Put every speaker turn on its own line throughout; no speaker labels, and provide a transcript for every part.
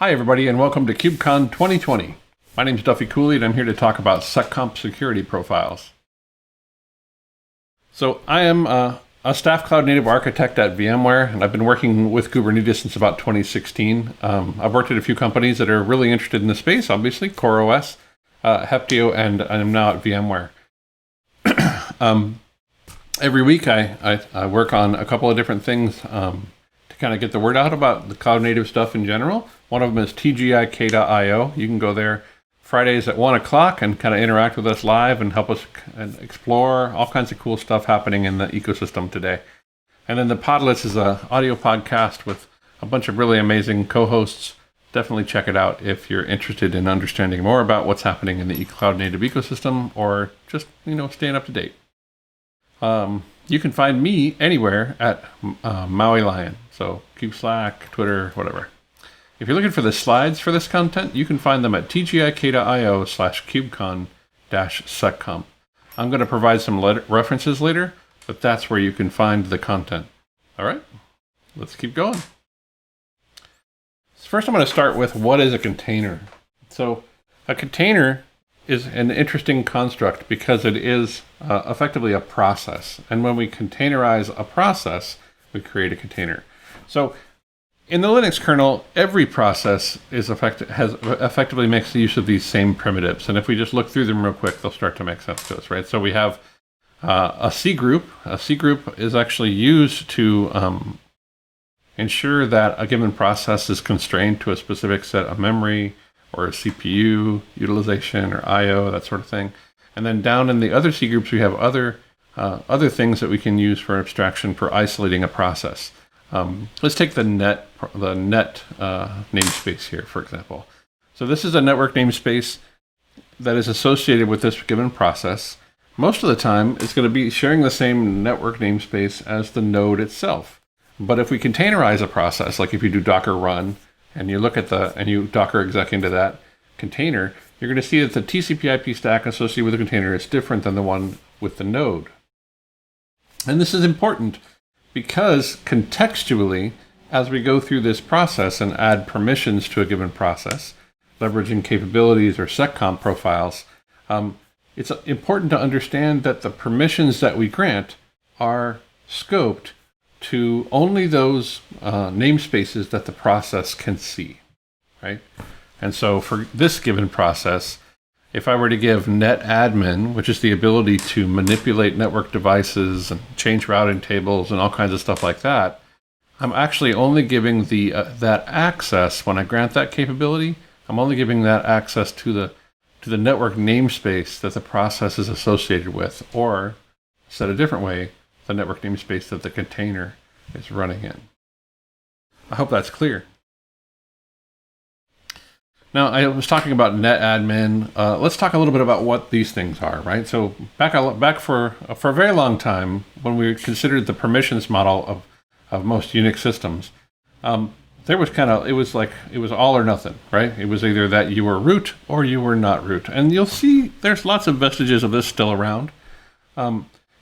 Hi everybody and welcome to KubeCon 2020. My name is Duffie Cooley and I'm here to talk about Seccomp security profiles. So I am a staff cloud native architect at VMware, and I've been working with Kubernetes since about 2016. I've worked at a few companies that are really interested in the space, obviously, CoreOS, Heptio, and I'm now at VMware. Every week I work on a couple of different things to kind of get the word out about the cloud native stuff in general. One of them is tgik.io. You can go there Fridays at 1 o'clock and kind of interact with us live and help us explore all kinds of cool stuff happening in the ecosystem today. And then the Podlets is an audio podcast with a bunch of really amazing co-hosts. Definitely check it out if you're interested in understanding more about what's happening in the cloud native ecosystem, or just, staying up to date. You can find me anywhere at Maui Lion. So keep Slack, Twitter, whatever. If you're looking for the slides for this content, you can find them at tgik.io/kubecon-seccomp. I'm going to provide some references later, but that's where you can find the content. All right, let's keep going. So first, I'm going to start with what is a container. So a container is an interesting construct because it is effectively a process. And when we containerize a process, we create a container. So in the Linux kernel, every process effectively makes use of these same primitives. And if we just look through them real quick, they'll start to make sense to us, right? So we have a C group. A C group is actually used to ensure that a given process is constrained to a specific set of memory or a CPU utilization or IO, that sort of thing. And then down in the other C groups, we have other things that we can use for abstraction for isolating a process. Let's take the net namespace here, for example. So this is a network namespace that is associated with this given process. Most of the time, it's going to be sharing the same network namespace as the node itself. But if we containerize a process, like if you do Docker run, and you look at and you Docker exec into that container, you're going to see that the TCP/IP stack associated with the container is different than the one with the node. And this is important because contextually, as we go through this process and add permissions to a given process, leveraging capabilities or Seccomp profiles, it's important to understand that the permissions that we grant are scoped to only those namespaces that the process can see, right? And so for this given process, if I were to give netadmin, which is the ability to manipulate network devices and change routing tables and all kinds of stuff like that, I'm actually only giving that access. When I grant that capability, I'm only giving that access to the network namespace that the process is associated with, or said a different way, the network namespace that the container is running in. I hope that's clear. Now, I was talking about netadmin. Let's talk a little bit about what these things are, right? So back for a very long time, when we considered the permissions model of most Unix systems, it was all or nothing, right? It was either that you were root or you were not root. And you'll see there's lots of vestiges of this still around.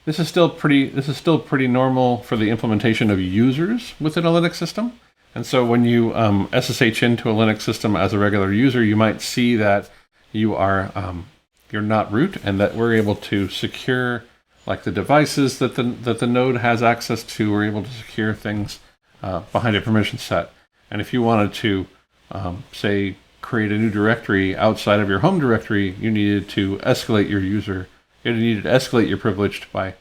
This is still pretty normal for the implementation of users within a Linux system. And so when you SSH into a Linux system as a regular user, you might see that you're not root, and that we're able to secure like the devices that the node has access to. We're able to secure things behind a permission set. And if you wanted to, say, create a new directory outside of your home directory, you needed to escalate your user. You needed to escalate your privilege by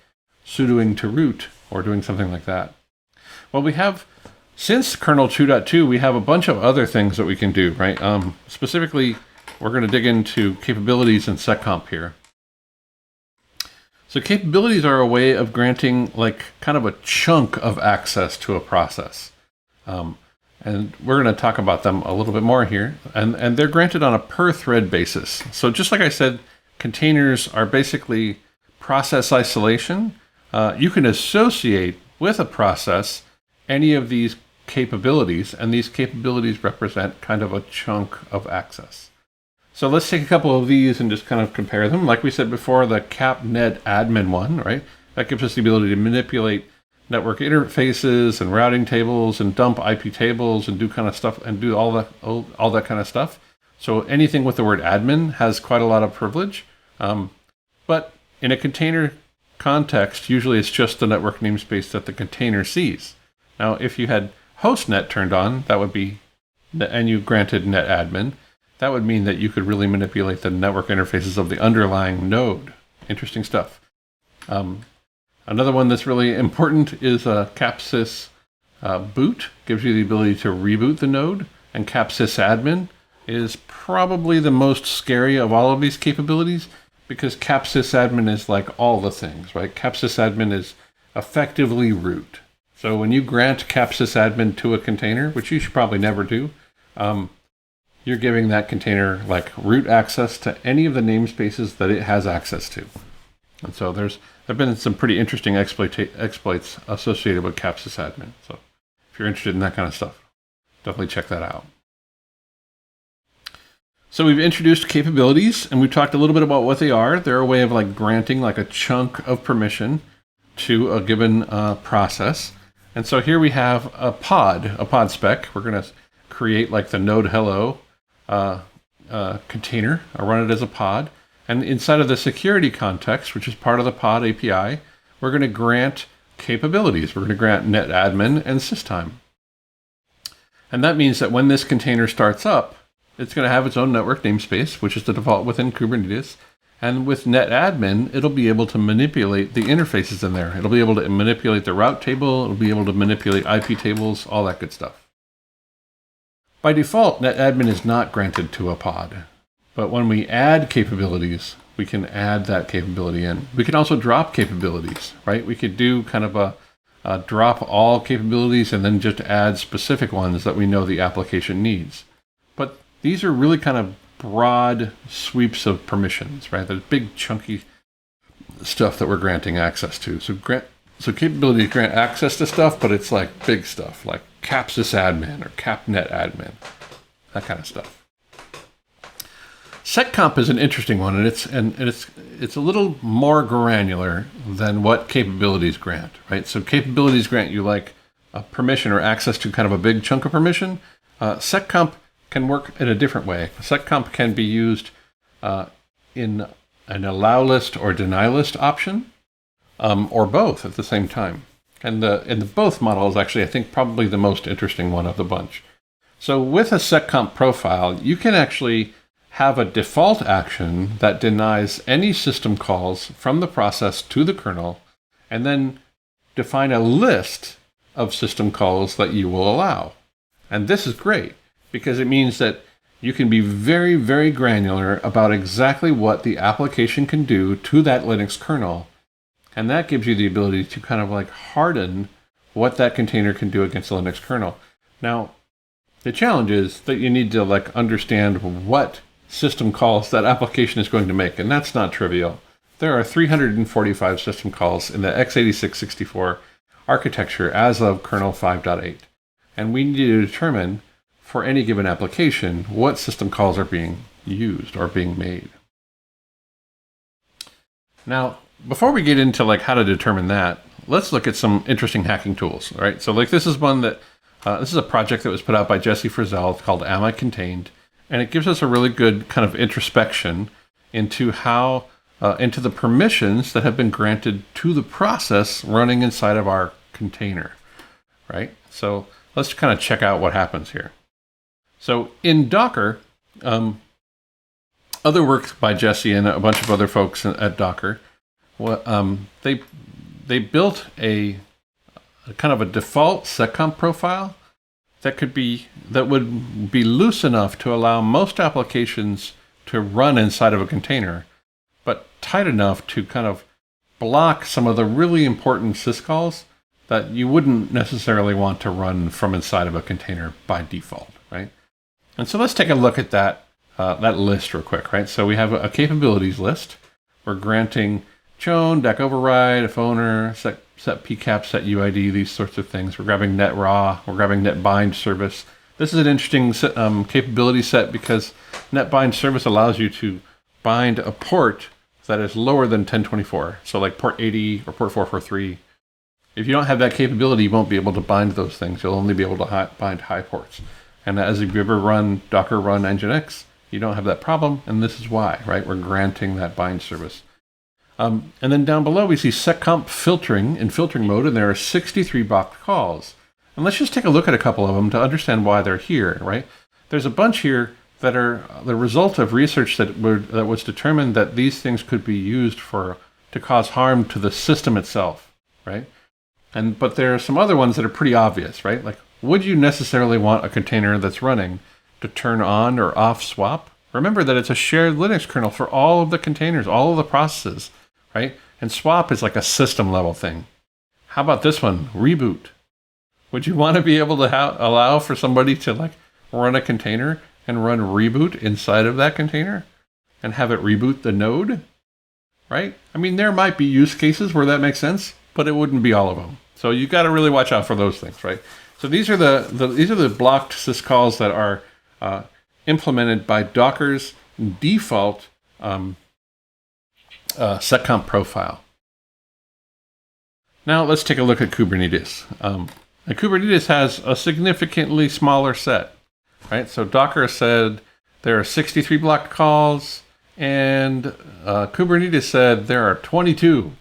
sudoing to root or doing something like that. Well, since kernel 2.2, we have a bunch of other things that we can do, right? Specifically, we're going to dig into capabilities in Seccomp here. So capabilities are a way of granting like kind of a chunk of access to a process. And we're going to talk about them a little bit more here. And they're granted on a per thread basis. So just like I said, containers are basically process isolation. You can associate with a process any of these capabilities, and these capabilities represent kind of a chunk of access. So let's take a couple of these and just kind of compare them. Like we said before, the cap netadmin one, right? That gives us the ability to manipulate network interfaces and routing tables and dump IP tables and do kind of stuff and do all that kind of stuff. So anything with the word admin has quite a lot of privilege. But in a container context, usually it's just the network namespace that the container sees. Now, if you had hostnet turned on, that would be, and you granted net admin, that would mean that you could really manipulate the network interfaces of the underlying node. Interesting stuff. Another one that's really important is capsys boot. Gives you the ability to reboot the node, and capsys admin is probably the most scary of all of these capabilities, because capsys admin is like all the things, right? Capsys admin is effectively root. So when you grant capsys admin to a container, which you should probably never do, you're giving that container like root access to any of the namespaces that it has access to. And so there have been some pretty interesting exploits associated with capsys admin. So if you're interested in that kind of stuff, definitely check that out. So we've introduced capabilities, and we've talked a little bit about what they are. They're a way of like granting like a chunk of permission to a given process. And so here we have a pod spec. We're going to create like the node hello container, run it as a pod. And inside of the security context, which is part of the pod API, we're going to grant capabilities. We're going to grant net admin and systime. And that means that when this container starts up, it's going to have its own network namespace, which is the default within Kubernetes. And with net admin, it'll be able to manipulate the interfaces in there. It'll be able to manipulate the route table. It'll be able to manipulate IP tables, all that good stuff. By default, net admin is not granted to a pod. But when we add capabilities, we can add that capability in. We can also drop capabilities, right? We could do kind of a drop all capabilities and then just add specific ones that we know the application needs. But these are really kind of broad sweeps of permissions, right? There's big chunky stuff that we're granting access to. So capabilities grant access to stuff, but it's like big stuff, like capsys admin or capnet admin, that kind of stuff. Seccomp is an interesting one, and it's a little more granular than what capabilities grant, right? So capabilities grant you like a permission or access to kind of a big chunk of permission. Seccomp can work in a different way. Seccomp can be used in an allow list or deny list option, or both at the same time. And the both model is actually, I think, probably the most interesting one of the bunch. So with a Seccomp profile, you can actually have a default action that denies any system calls from the process to the kernel, and then define a list of system calls that you will allow. And this is great because it means that you can be very, very granular about exactly what the application can do to that Linux kernel. And that gives you the ability to kind of like harden what that container can do against the Linux kernel. Now, the challenge is that you need to like understand what system calls that application is going to make, and that's not trivial. There are 345 system calls in the x86-64 architecture as of kernel 5.8. And we need to determine for any given application what system calls are being used or being made. Now, before we get into like how to determine that, let's look at some interesting hacking tools. All right, so like this is one that this is a project that was put out by Jesse Frizzell called Am I Contained, and it gives us a really good kind of introspection into how into the permissions that have been granted to the process running inside of our container. Right, so let's kind of check out what happens here. So in Docker, other work by Jesse and a bunch of other folks at Docker, they built a kind of a default Seccomp profile that would be loose enough to allow most applications to run inside of a container, but tight enough to kind of block some of the really important syscalls that you wouldn't necessarily want to run from inside of a container by default, right? And so let's take a look at that list real quick, right? So we have a capabilities list. We're granting chown, deck override, if owner, set pcap, set UID, these sorts of things. We're grabbing net raw. We're grabbing net bind service. This is an interesting capability set because net bind service allows you to bind a port that is lower than 1024. So like port 80 or port 443. If you don't have that capability, you won't be able to bind those things. You'll only be able to bind high ports. And as if you ever run Docker run Nginx, you don't have that problem, and this is why, right? We're granting that bind service. And then down below, we see Seccomp filtering in filtering mode, and there are 63 blocked calls. And let's just take a look at a couple of them to understand why they're here, right? There's a bunch here that are the result of research that was determined that these things could be used to cause harm to the system itself, right? But there are some other ones that are pretty obvious, right? Like, would you necessarily want a container that's running to turn on or off swap? Remember that it's a shared Linux kernel for all of the containers, all of the processes, right? And swap is like a system level thing. How about this one, reboot? Would you want to be able to allow for somebody to like run a container and run reboot inside of that container and have it reboot the node, right? I mean, there might be use cases where that makes sense, but it wouldn't be all of them. So you got to really watch out for those things, right? So these are the blocked syscalls that are implemented by Docker's default Seccomp profile. Now let's take a look at Kubernetes. And Kubernetes has a significantly smaller set, right? So Docker said there are 63 blocked calls, and Kubernetes said there are 22.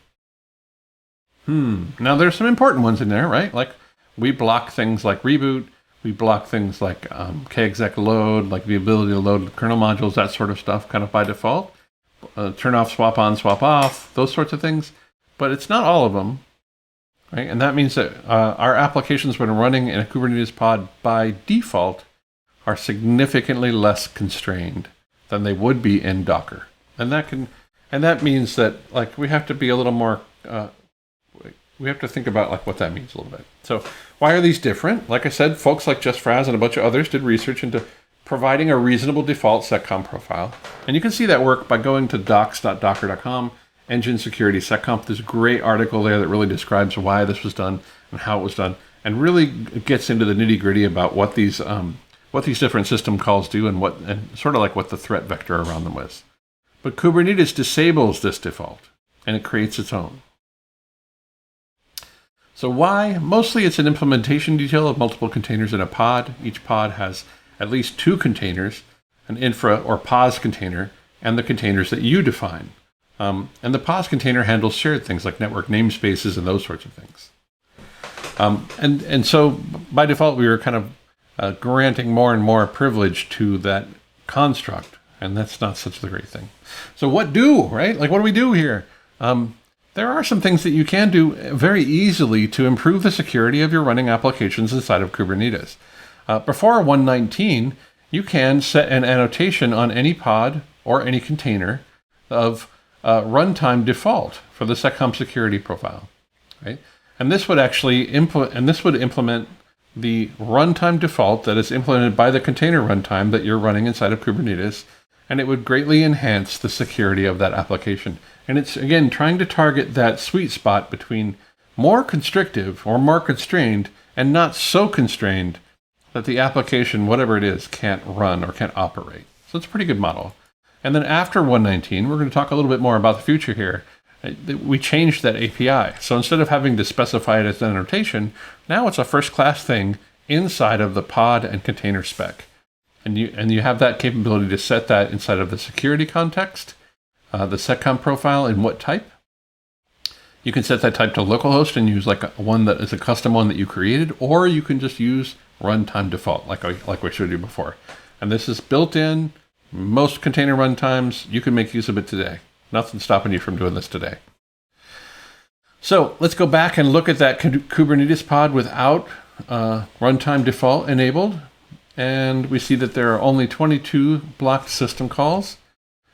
Now there's some important ones in there, right? Like we block things like reboot, we block things like kexec load, like the ability to load kernel modules, that sort of stuff, kind of by default. Turn off, swap on, swap off, those sorts of things. But it's not all of them, right? And that means that our applications, when running in a Kubernetes pod by default, are significantly less constrained than they would be in Docker. And that means that like we have to be a little more. We have to think about like what that means a little bit. So why are these different? Like I said, folks like Just Fraz and a bunch of others did research into providing a reasonable default Seccomp profile. And you can see that work by going to docs.docker.com, Engine Security Seccomp. There's a great article there that really describes why this was done and how it was done, and really gets into the nitty gritty about what these different system calls do and sort of like what the threat vector around them was. But Kubernetes disables this default, and it creates its own. So why? Mostly it's an implementation detail of multiple containers in a pod. Each pod has at least two containers, an infra or POS container, and the containers that you define. And the POS container handles shared things like network namespaces and those sorts of things. And so by default, we were kind of granting more and more privilege to that construct, and that's not such a great thing. So what do, right? Like what do we do here? There are some things that you can do very easily to improve the security of your running applications inside of Kubernetes. Before 1.19, you can set an annotation on any pod or any container of runtime default for the Seccomp security profile, right? And this would actually implement the runtime default that is implemented by the container runtime that you're running inside of Kubernetes, and it would greatly enhance the security of that application. And it's, again, trying to target that sweet spot between more constrictive or more constrained and not so constrained that the application, whatever it is, can't run or can't operate. So it's a pretty good model. And then after 1.19, we're going to talk a little bit more about the future here. We changed that API. So instead of having to specify it as an annotation, now it's a first-class thing inside of the pod and container spec. And you have that capability to set that inside of the security context, the Seccomp profile, and what type. You can set that type to localhost and use like one that is a custom one that you created, or you can just use runtime default, like we showed you before. And this is built in. Most container runtimes, you can make use of it today. Nothing's stopping you from doing this today. So let's go back and look at that Kubernetes pod without runtime default enabled. And we see that there are only 22 blocked system calls.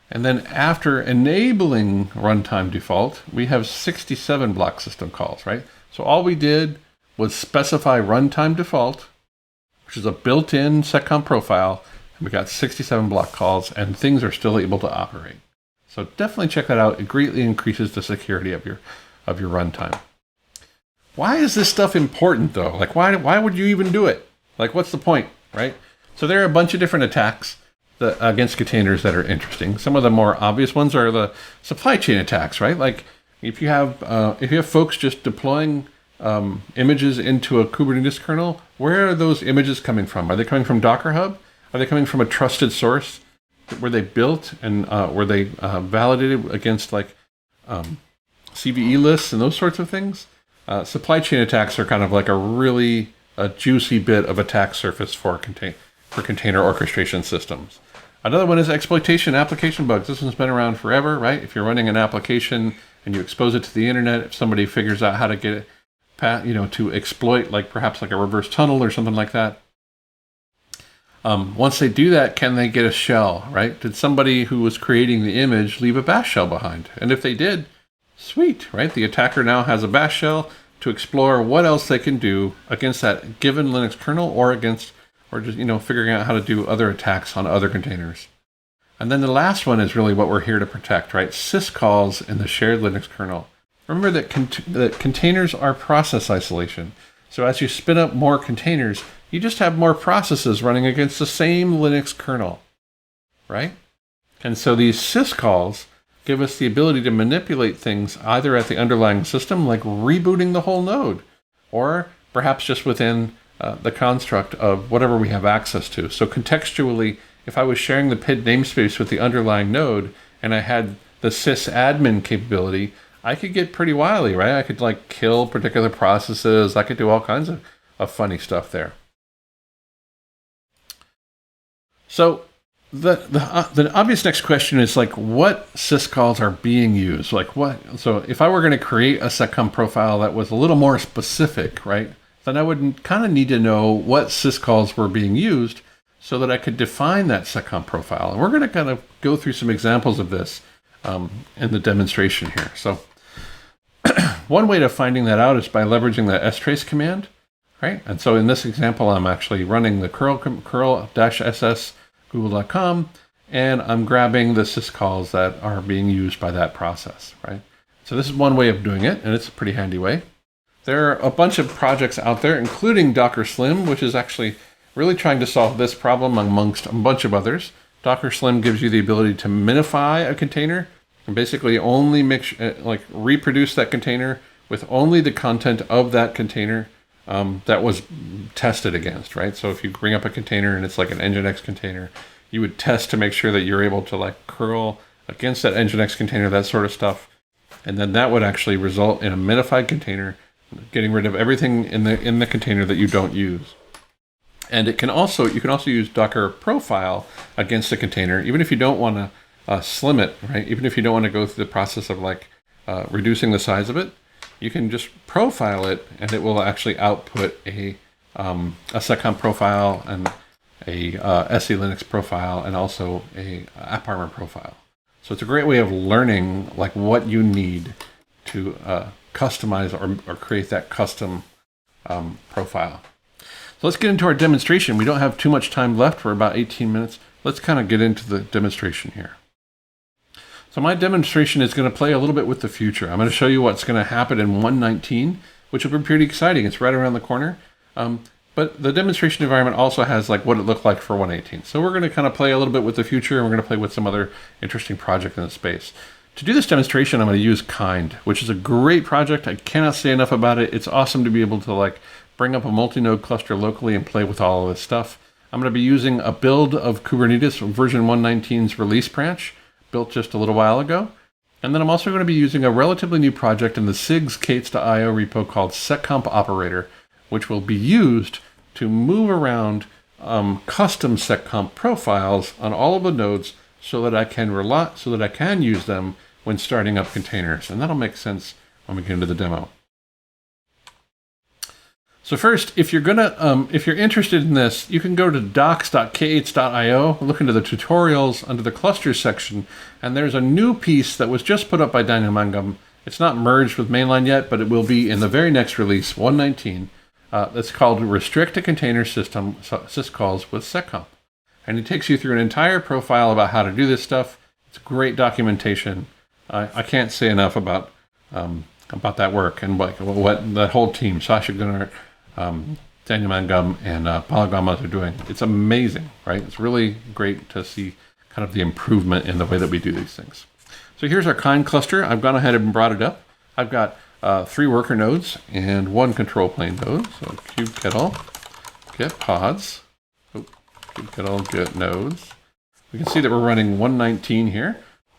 And then after enabling runtime default, we have 67 blocked system calls, right? So all we did was specify runtime default, which is a built-in Seccomp profile. And we got 67 block calls, and things are still able to operate. So definitely check that out. It greatly increases the security of your runtime. Why is this stuff important, though? Like, why would you even do it? Like, what's the point, right? So there are a bunch of different attacks against containers that are interesting. Some of the more obvious ones are the supply chain attacks, right? Like if you have folks just deploying images into a Kubernetes kernel, where are those images coming from? Are they coming from Docker Hub? Are they coming from a trusted source? Were they built and were they validated against like CVE lists and those sorts of things? Supply chain attacks are kind of like a juicy bit of attack surface for container orchestration systems. Another one is exploitation application bugs. This one's been around forever, right? If you're running an application and you expose it to the internet, if somebody figures out how to get it, to exploit, like perhaps like a reverse tunnel or something like that. Once they do that, can they get a shell, right? Did somebody who was creating the image leave a bash shell behind? And if they did, sweet, right? The attacker now has a bash shell to explore what else they can do against that given Linux kernel or just, figuring out how to do other attacks on other containers. And then the last one is really what we're here to protect, right? Syscalls in the shared Linux kernel. Remember that containers are process isolation. So as you spin up more containers, you just have more processes running against the same Linux kernel, right? And so these syscalls give us the ability to manipulate things either at the underlying system, like rebooting the whole node, or perhaps just within the construct of whatever we have access to. So contextually, if I was sharing the PID namespace with the underlying node and I had the sysadmin capability, I could get pretty wily, right? I could like kill particular processes. I could do all kinds of funny stuff there. So the obvious next question is like, what syscalls are being used? Like what? So if I were going to create a Seccomp profile that was a little more specific, right? Then I would kind of need to know what syscalls were being used so that I could define that Seccomp profile. And we're going to kind of go through some examples of this in the demonstration here. So one way of finding that out is by leveraging the strace command, right? And so in this example, I'm actually running the curl-ss google.com, and I'm grabbing the syscalls that are being used by that process, right? So this is one way of doing it, and it's a pretty handy way. There are a bunch of projects out there, including Dockersl.im, which is actually really trying to solve this problem amongst a bunch of others. Dockersl.im gives you the ability to minify a container and basically only reproduce that container with only the content of that container that was tested against, right? So if you bring up a container and it's like an Nginx container, you would test to make sure that you're able to like curl against that Nginx container, that sort of stuff. And then that would actually result in a minified container, getting rid of everything in the container that you don't use. And you can also use Docker profile against a container, even if you don't want to slim it, right? Even if you don't want to go through the process of like reducing the size of it, you can just profile it, and it will actually output a Seccomp profile and a SE Linux profile, and also a AppArmor profile. So it's a great way of learning like what you need to customize or create that custom profile. So let's get into our demonstration. We don't have too much time left. We're about 18 minutes. Let's kind of get into the demonstration here. So my demonstration is going to play a little bit with the future. I'm going to show you what's going to happen in 1.19, which will be pretty exciting. It's right around the corner. But the demonstration environment also has like what it looked like for 1.18. So we're going to kind of play a little bit with the future, and we're going to play with some other interesting projects in the space. To do this demonstration, I'm going to use Kind, which is a great project. I cannot say enough about it. It's awesome to be able to like bring up a multi-node cluster locally and play with all of this stuff. I'm going to be using a build of Kubernetes version 1.19's release branch, built just a little while ago. And then I'm also going to be using a relatively new project in the syscalls.io repo called Seccomp operator, which will be used to move around custom Seccomp profiles on all of the nodes so that I can use them when starting up containers. And that'll make sense when we get into the demo. So first, if you're interested in this, you can go to docs.k8s.io, look into the tutorials under the clusters section, and there's a new piece that was just put up by Daniel Mangum. It's not merged with mainline yet, but it will be in the very next release, 1.19. That's called Restrict a Container System Syscalls with Seccomp. And it takes you through an entire profile about how to do this stuff. It's great documentation. I can't say enough about that work and what that whole team, Sasha Gunnar, Daniel Mangum, and Paul Gamas are doing. It's amazing, right? It's really great to see kind of the improvement in the way that we do these things. So here's our Kind cluster. I've gone ahead and brought it up. I've got 3 worker nodes and 1 control plane node. So kubectl get pods, kubectl get nodes. We can see that we're running 119 here,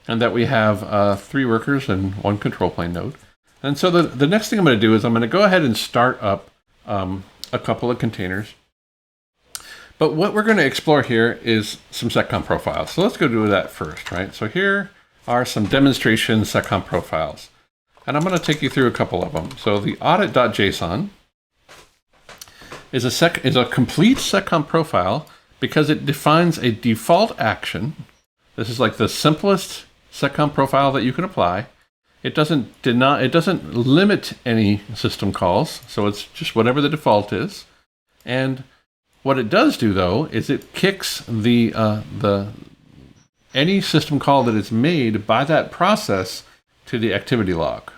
and that we have 3 workers and 1 control plane node. And so the next thing I'm going to do is I'm going to go ahead and start up a couple of containers. But what we're going to explore here is some Seccomp profiles. So let's go do that first, right? So here are some demonstration Seccomp profiles. And I'm going to take you through a couple of them. So the audit.json is a complete Seccomp profile because it defines a default action. This is like the simplest Seccomp profile that you can apply. It doesn't limit any system calls, so it's just whatever the default is. And what it does do, though, is it kicks any system call that is made by that process to the activity log,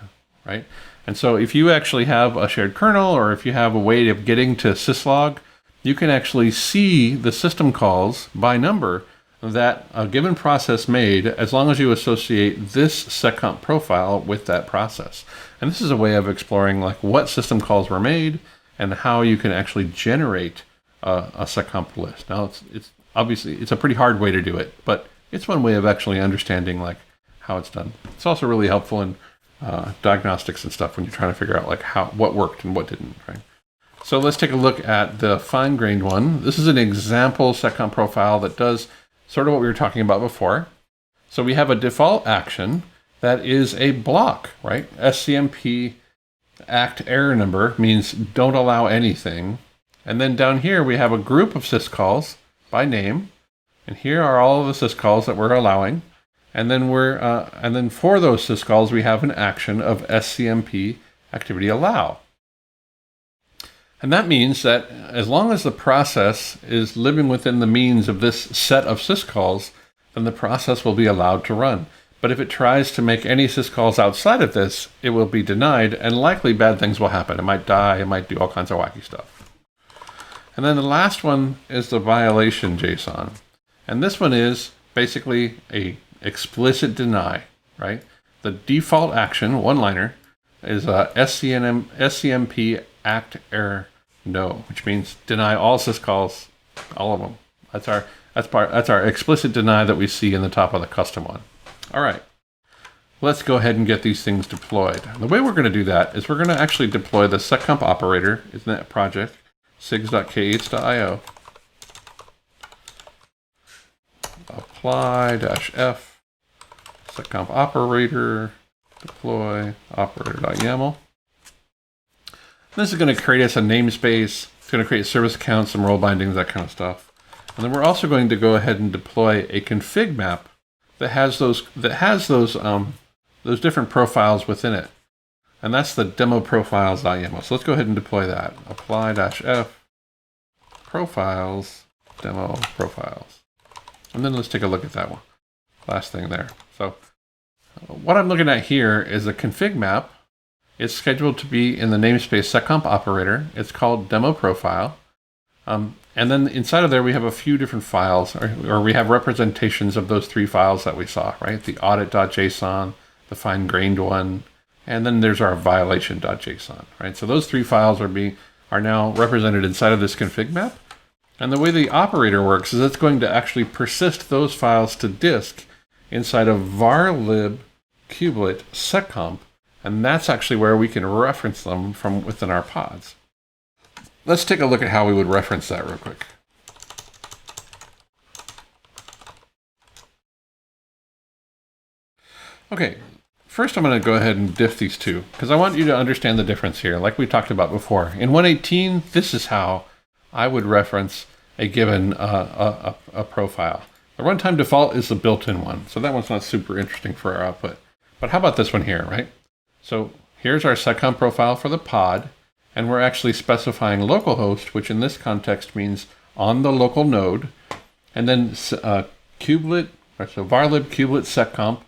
right? And so if you actually have a shared kernel, or if you have a way of getting to syslog, you can actually see the system calls by number that a given process made, as long as you associate this Seccomp profile with that process. And this is a way of exploring like what system calls were made and how you can actually generate a Seccomp list. Now, it's obviously it's a pretty hard way to do it, but it's one way of actually understanding like how it's done. It's also really helpful in diagnostics and stuff when you're trying to figure out like what worked and what didn't, right? So let's take a look at the fine-grained one. This is an example Seccomp profile that does sort of what we were talking about before. So we have a default action that is a block, right? SCMP act error number means don't allow anything. And then down here we have a group of syscalls by name, and here are all of the syscalls that we're allowing. And then for those syscalls we have an action of SCMP activity allow. And that means that as long as the process is living within the means of this set of syscalls, then the process will be allowed to run. But if it tries to make any syscalls outside of this, it will be denied, and likely bad things will happen. It might die, it might do all kinds of wacky stuff. And then the last one is the violation JSON. And this one is basically a explicit deny, right? The default action, one-liner, is a SCMP act error no, which means deny all syscalls, all of them. That's our explicit deny that we see in the top of the custom one. All right, let's go ahead and get these things deployed. The way we're going to do that is we're going to actually deploy the seccomp operator in that project, sigs.k8s.io. Apply-f seccomp operator deploy operator.yaml. This is going to create us a namespace. It's going to create service accounts, some role bindings, that kind of stuff. And then we're also going to go ahead and deploy a config map that has those different profiles within it. And that's the demo profiles.yaml. So let's go ahead and deploy that. Apply-f profiles demo profiles. And then let's take a look at that one. Last thing there. So what I'm looking at here is a config map. It's scheduled to be in the namespace seccomp operator. It's called demo profile. And then inside of there, we have a few different files, or we have representations of those 3 files that we saw, right? The audit.json, the fine-grained one, and then there's our violation.json, right? So those 3 files are now represented inside of this config map. And the way the operator works is it's going to actually persist those files to disk inside of varlib kubelet seccomp, and that's actually where we can reference them from within our pods. Let's take a look at how we would reference that real quick. Okay, first I'm going to go ahead and diff these two, because I want you to understand the difference here, like we talked about before. In 118, this is how I would reference a given a profile. The runtime default is the built-in one, so that one's not super interesting for our output. But how about this one here, right? So here's our seccomp profile for the pod, and we're actually specifying localhost, which in this context means on the local node, and then kubelet, so varlib kubelet seccomp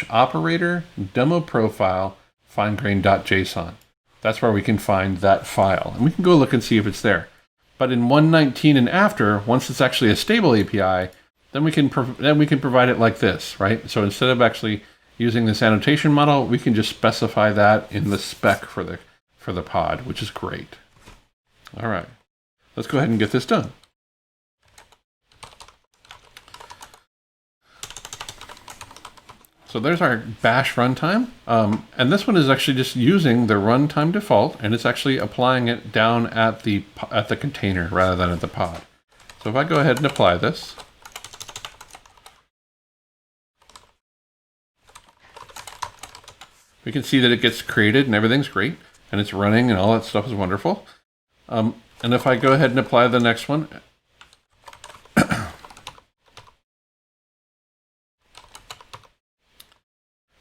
/ operator demo profile fine-grained.json. That's where we can find that file, and we can go look and see if it's there. But in 119 and after, once it's actually a stable API, then we can provide it like this, right? So instead of actually using this annotation model, we can just specify that in the spec for the pod, which is great. All right, let's go ahead and get this done. So there's our bash runtime. And this one is actually just using the runtime default, and it's actually applying it down at the container rather than at the pod. So if I go ahead and apply this, we can see that it gets created and everything's great, and it's running and all that stuff is wonderful. And if I go ahead and apply the next one,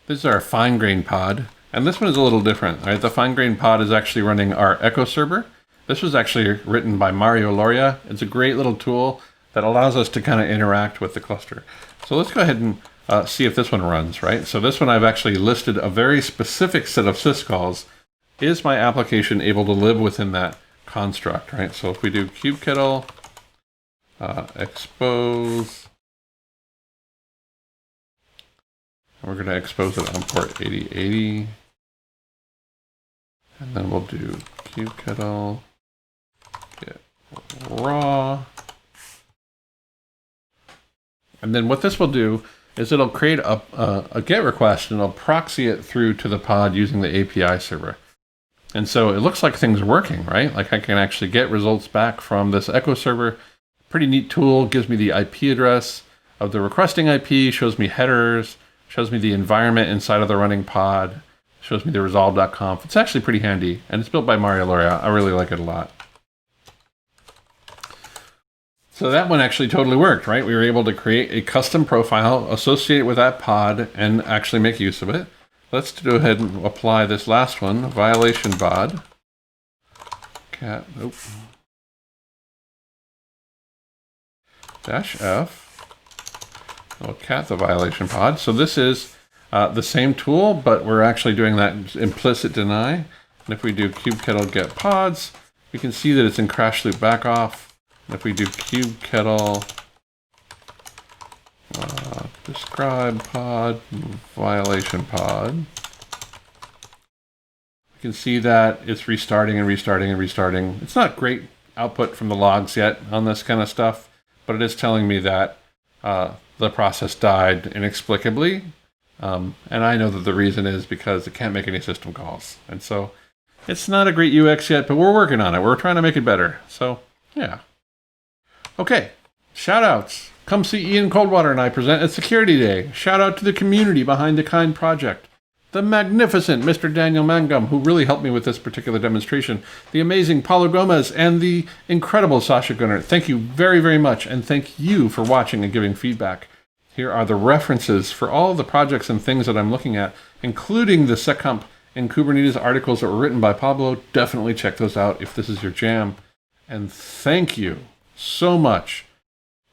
this is our fine-grained pod, and this one is a little different. Right? The fine-grained pod is actually running our Echo server. This was actually written by Mario Loria. It's a great little tool that allows us to kind of interact with the cluster. So let's go ahead and see if this one runs, right? So this one I've actually listed a very specific set of syscalls. Is my application able to live within that construct, right? So if we do kubectl expose, we're going to expose it on port 8080. And then we'll do kubectl get raw. And then what this will do is it'll create a GET request and it'll proxy it through to the pod using the API server. And so it looks like things are working, right? Like I can actually get results back from this Echo server. Pretty neat tool, gives me the IP address of the requesting IP, shows me headers, shows me the environment inside of the running pod, shows me the resolve.conf. It's actually pretty handy, and it's built by Mario Loria. I really like it a lot. So that one actually totally worked, right? We were able to create a custom profile, associate it with that pod, and actually make use of it. Let's go ahead and apply this last one, violation pod. Cat, nope. -f. We'll cat the violation pod. So this is the same tool, but we're actually doing that implicit deny. And if we do kubectl get pods, we can see that it's in crash loop backoff. And if we do kubectl describe pod violation pod, you can see that it's restarting and restarting and restarting. It's not great output from the logs yet on this kind of stuff, but it is telling me that the process died inexplicably. And I know that the reason is because it can't make any system calls. And so it's not a great UX yet, but we're working on it. We're trying to make it better. So yeah. Okay, shout outs. Come see Ian Coldwater and I present at Security Day. Shout out to the community behind the Kind project. The magnificent Mr. Daniel Mangum, who really helped me with this particular demonstration. The amazing Paulo Gomez and the incredible Sasha Gunnar. Thank you very, very much. And thank you for watching and giving feedback. Here are the references for all the projects and things that I'm looking at, including the Seccomp and Kubernetes articles that were written by Pablo. Definitely check those out if this is your jam. And thank you so much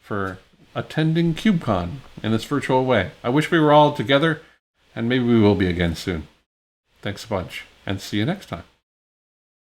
for attending KubeCon in this virtual way. I wish we were all together, and maybe we will be again soon. Thanks a bunch, and see you next time.